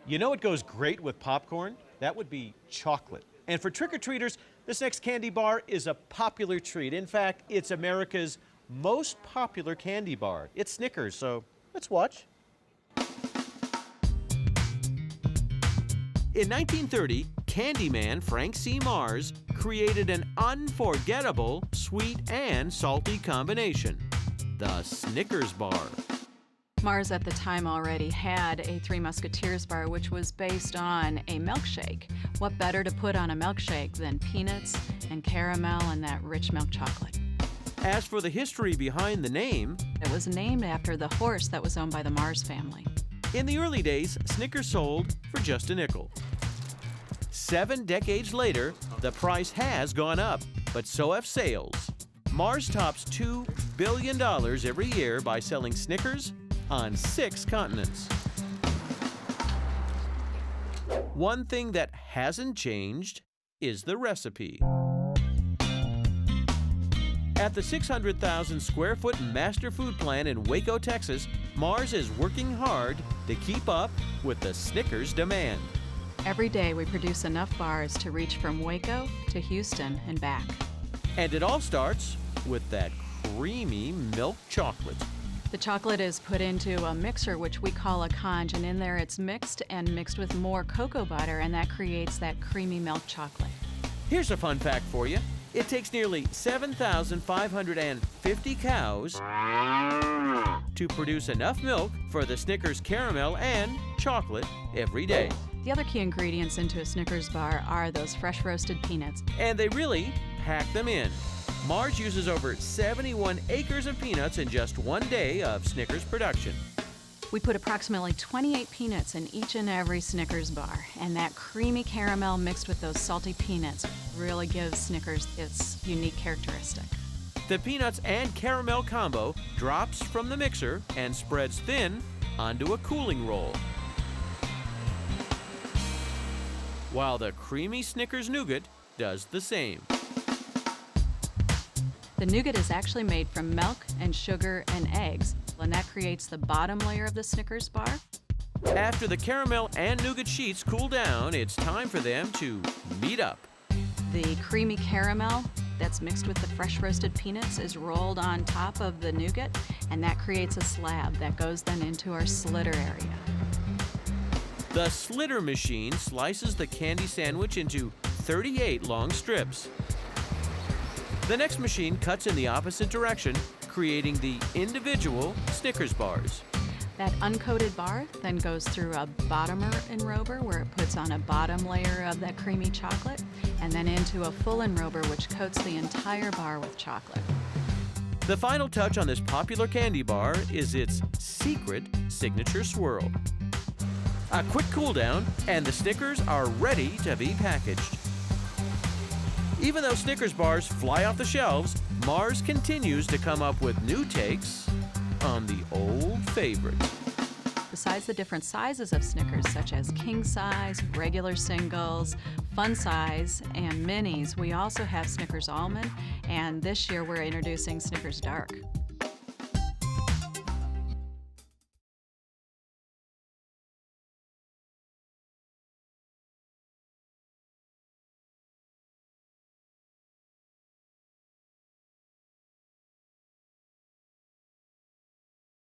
You know what goes great with popcorn? That would be chocolate. And for trick-or-treaters, this next candy bar is a popular treat. In fact, it's America's most popular candy bar. It's Snickers, so let's watch. In 1930, Candyman Frank C. Mars created an unforgettable sweet and salty combination, the Snickers bar. Mars at the time already had a Three Musketeers bar, which was based on a milkshake. What better to put on a milkshake than peanuts and caramel and that rich milk chocolate? As for the history behind the name, it was named after the horse that was owned by the Mars family. In the early days, Snickers sold for just a nickel. 7 decades later, the price has gone up, but so have sales. Mars tops $2 billion every year by selling Snickers on 6 continents. One thing that hasn't changed is the recipe. At the 600,000 square foot master food plant in Waco, Texas, Mars is working hard to keep up with the Snickers demand. Every day we produce enough bars to reach from Waco to Houston and back. And it all starts with that creamy milk chocolate. The chocolate is put into a mixer, which we call a conge, and in there it's mixed with more cocoa butter, and that creates that creamy milk chocolate. Here's a fun fact for you. It takes nearly 7,550 cows to produce enough milk for the Snickers caramel and chocolate every day. The other key ingredients into a Snickers bar are those fresh roasted peanuts. And they really pack them in. Mars uses over 71 acres of peanuts in just one day of Snickers production. We put approximately 28 peanuts in each and every Snickers bar, and that creamy caramel mixed with those salty peanuts really gives Snickers its unique characteristic. The peanuts and caramel combo drops from the mixer and spreads thin onto a cooling roll. While the creamy Snickers nougat does the same. The nougat is actually made from milk and sugar and eggs, and that creates the bottom layer of the Snickers bar. After the caramel and nougat sheets cool down, it's time for them to meet up. The creamy caramel that's mixed with the fresh roasted peanuts is rolled on top of the nougat, and that creates a slab that goes then into our slitter area. The slitter machine slices the candy sandwich into 38 long strips. The next machine cuts in the opposite direction, creating the individual Snickers bars. That uncoated bar then goes through a bottomer enrober where it puts on a bottom layer of that creamy chocolate, and then into a full enrober which coats the entire bar with chocolate. The final touch on this popular candy bar is its secret signature swirl. A quick cool down, and the Snickers are ready to be packaged. Even though Snickers bars fly off the shelves, Mars continues to come up with new takes on the old favorite. Besides the different sizes of Snickers, such as king size, regular singles, fun size, and minis, we also have Snickers Almond, and this year we're introducing Snickers Dark.